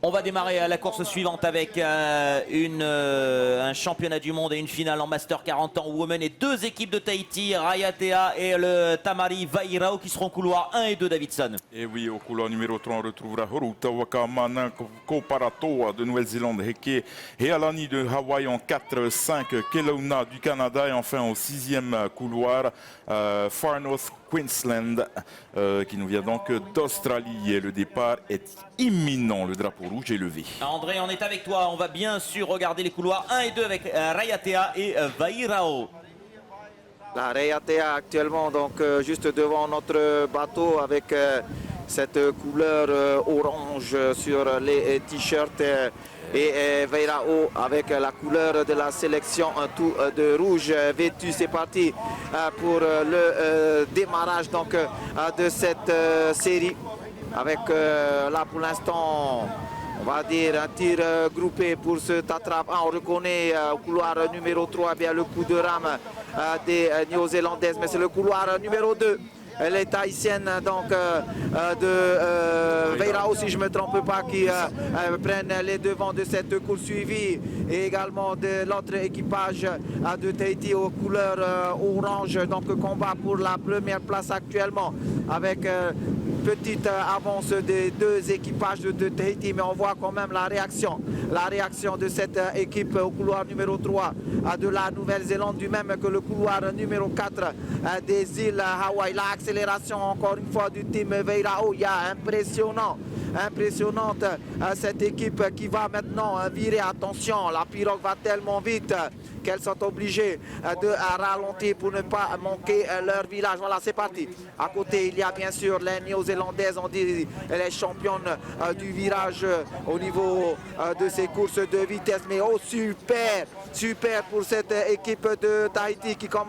On va démarrer la course suivante avec un championnat du monde et une finale en Master 40 ans Women et deux équipes de Tahiti, Rayatea et le Tamari Vairao qui seront couloir 1 et 2, Davidson. Et oui, au couloir numéro 3, on retrouvera Horuta Wakamana Koparatoa de Nouvelle-Zélande, Heke Healani de Hawaï en 4-5, Kelowna du Canada et enfin au 6e couloir, Far North Queensland qui nous vient donc d'Australie et le départ est imminent, le drapeau rouge est levé. André, on est avec toi, on va bien sûr regarder les couloirs 1 et 2 avec Rayatea et Vairao. La Rayatea actuellement donc juste devant notre bateau avec cette couleur orange sur les t-shirts et Vairao avec la couleur de la sélection tout de rouge vêtu. C'est parti pour le démarrage donc de cette série avec là pour l'instant on va dire un tir groupé pour ce Tatrap. On reconnaît au couloir numéro 3 bien le coup de rame des Néo-Zélandaises, mais c'est le couloir numéro 2. Les Tahitiennes donc de Vairao, si je ne me trompe pas, qui prennent les devants de cette course suivie et également de l'autre équipage de Tahiti aux couleurs orange, donc combat pour la première place actuellement avec petite avance des deux équipages de Tahiti, mais on voit quand même la réaction de cette équipe au couloir numéro 3 de la Nouvelle-Zélande, du même que le couloir numéro 4 des îles Hawaï. L'accélération encore une fois du team Vairao, il y a impressionnante cette équipe qui va maintenant virer. Attention, la pirogue va tellement vite qu'elles sont obligées de ralentir pour ne pas manquer leur village. Voilà, c'est parti. À côté, il y a bien sûr les Néo-Zélandaises, on dit les championnes du virage au niveau de ces courses de vitesse. Mais oh, super pour cette équipe de Tahiti qui quand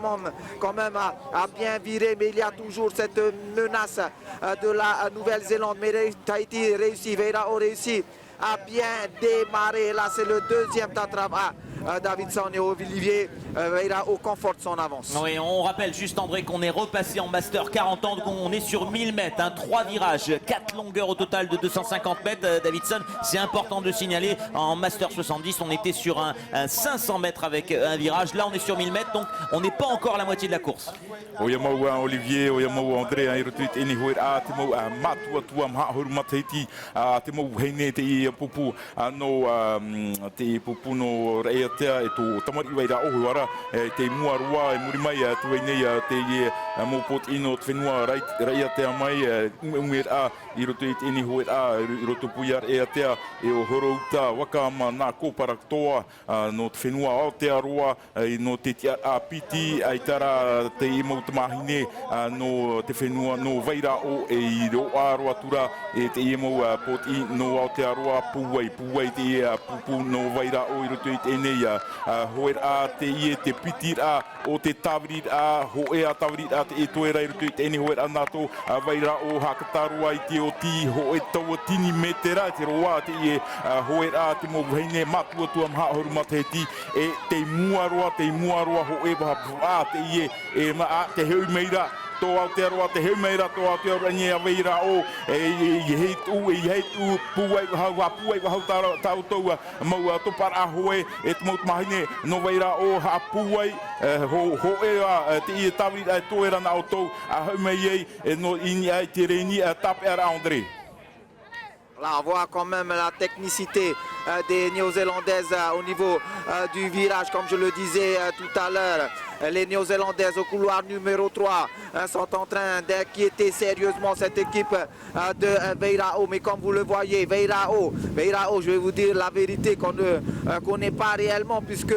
même a bien viré, mais il y a toujours cette menace de la Nouvelle-Zélande. Mais Tahiti réussit, Vairao réussit à bien démarrer. Là, c'est le deuxième Tatrap. Davidson et Olivier Vairao conforte son avance. Oui, on rappelle juste André qu'on est repassé en Master 40 ans, donc on est sur 1000 mètres, 3 virages, 4 longueurs au total de 250 mètres. Davidson, c'est important de signaler, en Master 70 on était sur un 500 mètres avec un virage, là on est sur 1000 mètres, donc on n'est pas encore à la moitié de la course. Oyamau Olivier, Oyamau André, Irutrit Enihuir, Atimo, Matua Tuam, Hahurmateti, Atimo Hene, Te Pupu, No Te Pupu no Rea e tō tamari Vairao huara te muarua e murimai tuenei te mopot ino te whenua Rayatea mai umer a I roto I te iniho I roto puiar e atea e o horouta wakama nā kōparaktoa no te whenua Aotearoa no te tia a piti ai tara te imautamahine no te whenua no Vairao e I roa roa tura e te imau pot I no Aotearoa puai te pupu no Vairao I roto I te nei hoer a te ie te pitir a o te tawrir a ho e a tawrir a te e toera I roto I te ene hoer a nato Vairao hakatarua I te o ti ho e tau tini metera te roa te ie hoer a te mo heine matua tua mha horumateti e te muaroa ho e waha te ie e maa te heu meira tō Aotearoa te heu meira tō Aotearoa nye a Vairao e hei tu puai wahau tāutou mau topara a hoe e te mautamahine no Vairao ha puai ho e a te ie tawiri a tōera na autou a heu mei ei no ini ai te reini a tape ara André. Là, on voit quand même la technicité des Néo-Zélandaises au niveau du virage, comme je le disais tout à l'heure. Les Néo-Zélandaises au couloir numéro 3 sont en train d'inquiéter sérieusement cette équipe de Vairao. Mais comme vous le voyez, Vairao, je vais vous dire la vérité qu'on ne connaît pas réellement, puisque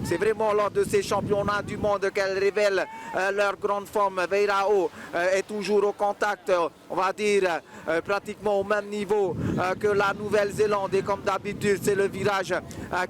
c'est vraiment lors de ces championnats du monde qu'elles révèlent leur grande forme. Vairao est toujours au contact, on va dire pratiquement au même niveau que la Nouvelle-Zélande. Et comme d'habitude, c'est le virage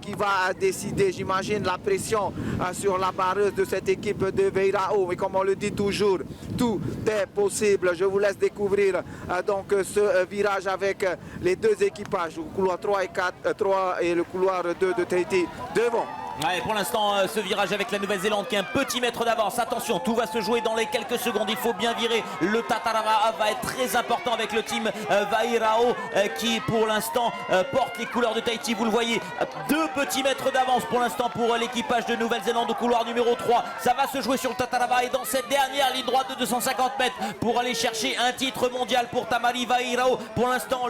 qui va décider, j'imagine, la pression sur la barreuse de cette équipe de Vairao. Mais comme on le dit toujours, tout est possible. Je vous laisse découvrir donc ce virage avec les deux équipages, le couloir 3 et 4, 3 et le couloir 2 de Tahiti devant Ouais, pour l'instant, ce virage avec la Nouvelle-Zélande qui est un petit mètre d'avance. Attention, tout va se jouer dans les quelques secondes. Il faut bien virer. Le Tatarava va être très important avec le team Vairao qui, pour l'instant, porte les couleurs de Tahiti. Vous le voyez, 2 petits mètres d'avance pour l'instant pour l'équipage de Nouvelle-Zélande au couloir numéro 3. Ça va se jouer sur le Tatarava et dans cette dernière ligne droite de 250 mètres pour aller chercher un titre mondial pour Tamari Vairao. Pour l'instant,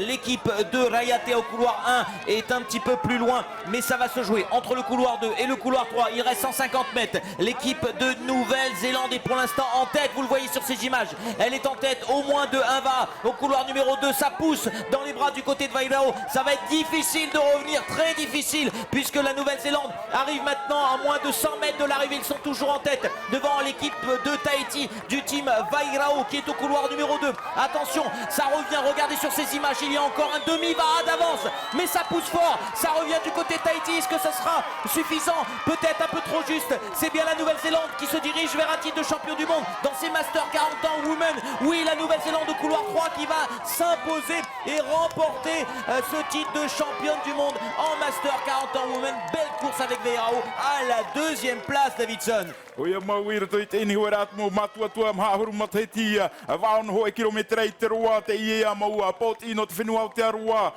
l'équipe de Rayate au couloir 1 est un petit peu plus loin, mais ça va se jouer entre le couloir 2 et le couloir 3. Il reste 150 mètres. L'équipe de Nouvelle-Zélande est pour l'instant en tête. Vous le voyez sur ces images. Elle est en tête au moins de 1 va au couloir numéro 2. Ça pousse dans les bras du côté de Vairao. Ça va être difficile de revenir, très difficile, puisque la Nouvelle-Zélande arrive maintenant à moins de 100 mètres de l'arrivée. Ils sont toujours en tête devant l'équipe de Tahiti du team Vairao qui est au couloir numéro 2. Attention, ça revient. Regardez sur ces images. Il y a encore un demi-va d'avance, mais ça pousse fort. Ça revient du côté de Tahiti. Est-ce que ça sera suffisant? Peut-être un peu trop juste. C'est bien la Nouvelle-Zélande qui se dirige vers un titre de champion du monde dans ces Masters 40 ans Women. Oui, la Nouvelle-Zélande au couloir 3 qui va s'imposer et remporter ce titre de championne du monde en Masters 40 ans Women. Belle course avec Vairao à la 2e place, Davidson. Oia mawira toi te ini horat mo matua tua mahuru matheti vaon ho kilometra te roa te ia mau pot ino te whenua te roa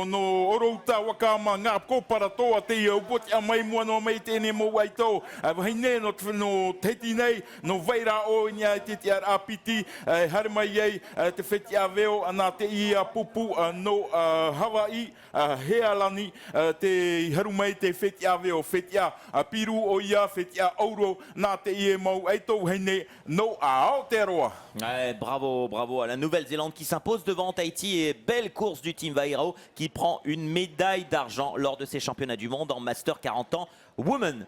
no orota wakama ngā ko para toa te upot a mai mua no mai te ne mo waito hine no te no teti nei no veira o nia te te apiti har mai ei te feti aveo ana te ia pupu no Hawaii healani te haru mai te feti aveo feti a piru o ia feti a ouro. Ouais, bravo, bravo à la Nouvelle-Zélande qui s'impose devant Tahiti et belle course du team Vairao qui prend une médaille d'argent lors de ces championnats du monde en Master 40 ans Women.